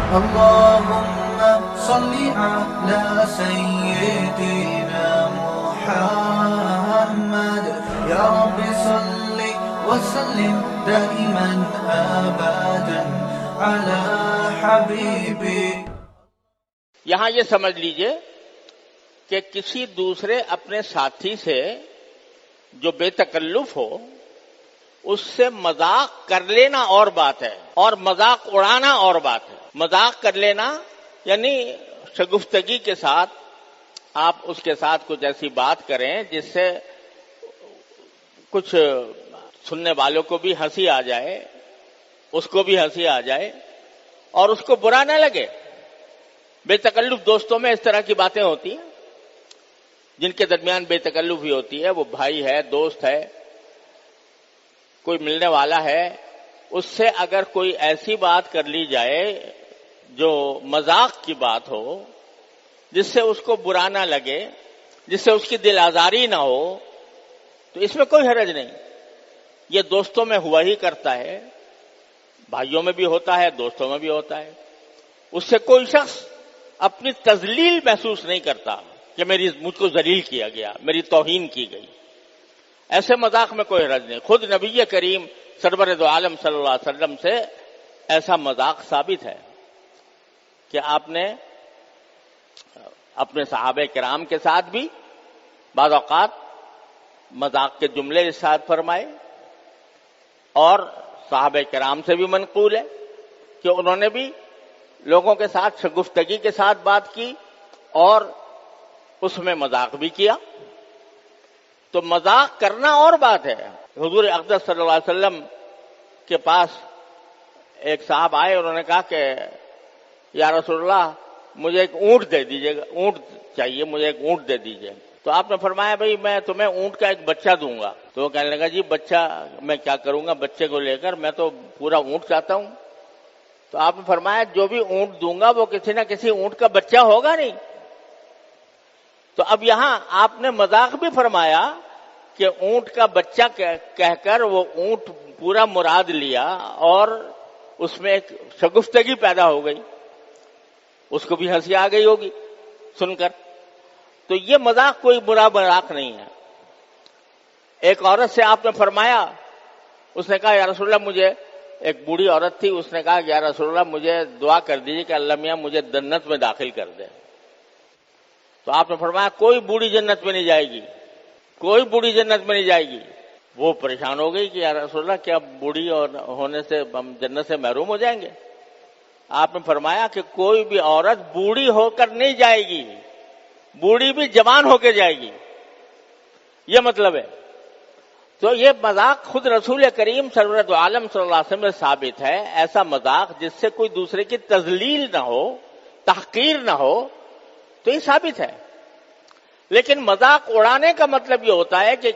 اللهم صل على سيدنا محمد يا رب صل وسلم دائما ابدا على حبيبي. یہاں یہ سمجھ لیجئے کہ کسی دوسرے اپنے ساتھی سے جو بے تکلف ہو اس سے مذاق کر لینا اور بات ہے، اور مذاق اڑانا اور بات ہے. مذاق کر لینا یعنی شگفتگی کے ساتھ آپ اس کے ساتھ کچھ ایسی بات کریں جس سے کچھ سننے والوں کو بھی ہنسی آ جائے، اس کو بھی ہنسی آ جائے اور اس کو برا نہ لگے. بے تکلف دوستوں میں اس طرح کی باتیں ہوتی ہیں، جن کے درمیان بے تکلف ہی ہوتی ہے. وہ بھائی ہے، دوست ہے، کوئی ملنے والا ہے، اس سے اگر کوئی ایسی بات کر لی جائے جو مذاق کی بات ہو، جس سے اس کو برا نہ لگے، جس سے اس کی دل آزاری نہ ہو، تو اس میں کوئی حرج نہیں. یہ دوستوں میں ہوا ہی کرتا ہے، بھائیوں میں بھی ہوتا ہے، دوستوں میں بھی ہوتا ہے. اس سے کوئی شخص اپنی تذلیل محسوس نہیں کرتا کہ مجھ کو ذلیل کیا گیا، میری توہین کی گئی. ایسے مذاق میں کوئی حرج نہیں. خود نبی کریم سرور دو عالم صلی اللہ علیہ وسلم سے ایسا مذاق ثابت ہے کہ آپ نے اپنے صحابہ کرام کے ساتھ بھی بعض اوقات مذاق کے جملے ارشاد فرمائے، اور صحابہ کرام سے بھی منقول ہے کہ انہوں نے بھی لوگوں کے ساتھ شگفتگی کے ساتھ بات کی اور اس میں مذاق بھی کیا. تو مذاق کرنا اور بات ہے. حضور اقدس صلی اللہ علیہ وسلم کے پاس ایک صاحب آئے، انہوں نے کہا کہ یا رسول اللہ مجھے ایک اونٹ دے دیجیے گا، اونٹ چاہیے، مجھے ایک اونٹ دے دیجیے. تو آپ نے فرمایا بھئی میں تمہیں اونٹ کا ایک بچہ دوں گا. تو وہ کہنے لگا جی بچہ میں کیا کروں گا بچے کو لے کر، میں تو پورا اونٹ چاہتا ہوں. تو آپ نے فرمایا جو بھی اونٹ دوں گا وہ کسی نہ کسی اونٹ کا بچہ ہوگا نہیں. تو اب یہاں آپ نے مذاق بھی فرمایا کہ اونٹ کا بچہ کہہ کر وہ اونٹ پورا مراد لیا اور اس میں ایک شگفتگی پیدا ہو گئی، اس کو بھی ہنسی آ گئی ہوگی سن کر. تو یہ مذاق کوئی برا مذاق نہیں ہے. ایک عورت سے آپ نے فرمایا، اس نے کہا یا رسول اللہ مجھے، ایک بوڑھی عورت تھی، اس نے کہا کہ یا رسول اللہ مجھے دعا کر دیجیے کہ اللہ میاں مجھے جنت میں داخل کر دے. تو آپ نے فرمایا کوئی بوڑھی جنت میں نہیں جائے گی، کوئی بوڑھی جنت میں نہیں جائے گی. وہ پریشان ہو گئی کہ یا رسول اللہ کیا بوڑھی ہونے سے ہم جنت سے محروم ہو جائیں گے؟ آپ نے فرمایا کہ کوئی بھی عورت بوڑھی ہو کر نہیں جائے گی، بوڑھی بھی جوان ہو کے جائے گی، یہ مطلب ہے. تو یہ مذاق خود رسول کریم سرور دو عالم صلی اللہ علیہ وسلم میں ثابت ہے. ایسا مذاق جس سے کوئی دوسرے کی تذلیل نہ ہو، تحقیر نہ ہو، تو یہ ثابت ہے. لیکن مذاق اڑانے کا مطلب یہ ہوتا ہے کہ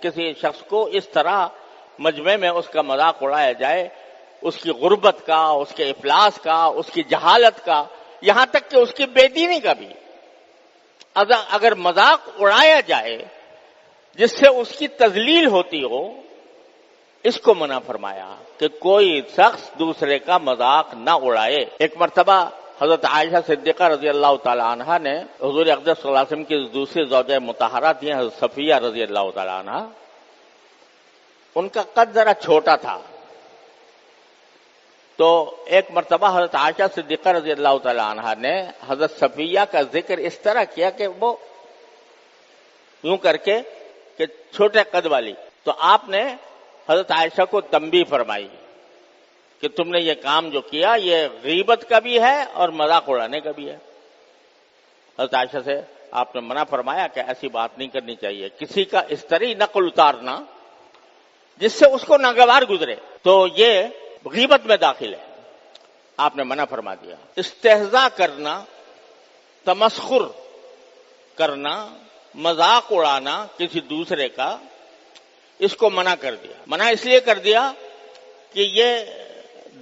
کسی شخص کو اس طرح مجمع میں اس کا مذاق اڑایا جائے، اس کی غربت کا، اس کے افلاس کا، اس کی جہالت کا، یہاں تک کہ اس کی بے دینی کا بھی. اگر مذاق اڑایا جائے جس سے اس کی تذلیل ہوتی ہو، اس کو منع فرمایا کہ کوئی شخص دوسرے کا مذاق نہ اڑائے. ایک مرتبہ حضرت عائشہ صدیقہ رضی اللہ تعالی عنہا نے حضور اقدس صلی اللہ علیہ وسلم کی دوسری زوجہ مطہرہ تھی حضرت صفیہ رضی اللہ تعالی عنہا. ان کا قد ذرا چھوٹا تھا، تو ایک مرتبہ حضرت عائشہ صدیقہ رضی اللہ تعالی عنہا نے حضرت صفیہ کا ذکر اس طرح کیا کہ وہ یوں کر کے کہ چھوٹے قد والی. تو آپ نے حضرت عائشہ کو تنبیہ فرمائی کہ تم نے یہ کام جو کیا یہ غیبت کا بھی ہے اور مذاق اڑانے کا بھی ہے. حضرت عائشہ سے آپ نے منع فرمایا کہ ایسی بات نہیں کرنی چاہیے، کسی کا اس طرح نقل اتارنا جس سے اس کو ناگوار گزرے، تو یہ غیبت میں داخل ہے. آپ نے منع فرما دیا. استہزاء کرنا، تمسخر کرنا، مذاق اڑانا کسی دوسرے کا، اس کو منع کر دیا. منع اس لیے کر دیا کہ یہ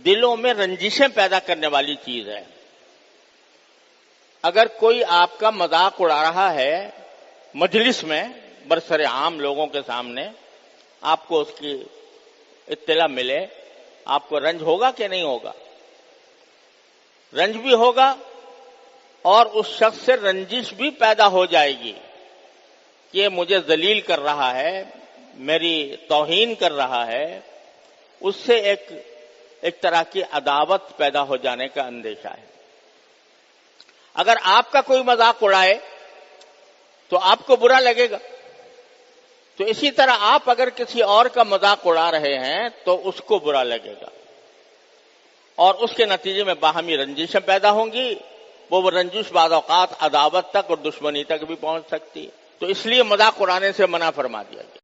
دلوں میں رنجشیں پیدا کرنے والی چیز ہے. اگر کوئی آپ کا مذاق اڑا رہا ہے مجلس میں برسر عام لوگوں کے سامنے، آپ کو اس کی اطلاع ملے، آپ کو رنج ہوگا کہ نہیں ہوگا؟ رنج بھی ہوگا اور اس شخص سے رنجش بھی پیدا ہو جائے گی کہ یہ مجھے ذلیل کر رہا ہے، میری توہین کر رہا ہے، اس سے ایک طرح کی عداوت پیدا ہو جانے کا اندیشہ ہے۔ اگر آپ کا کوئی مذاق اڑائے تو آپ کو برا لگے گا، تو اسی طرح آپ اگر کسی اور کا مذاق اڑا رہے ہیں تو اس کو برا لگے گا، اور اس کے نتیجے میں باہمی رنجشیں پیدا ہوں گی، وہ رنجش بعض اوقات عداوت تک اور دشمنی تک بھی پہنچ سکتی ہے۔ تو اس لیے مذاق اڑانے سے منع فرما دیا گیا۔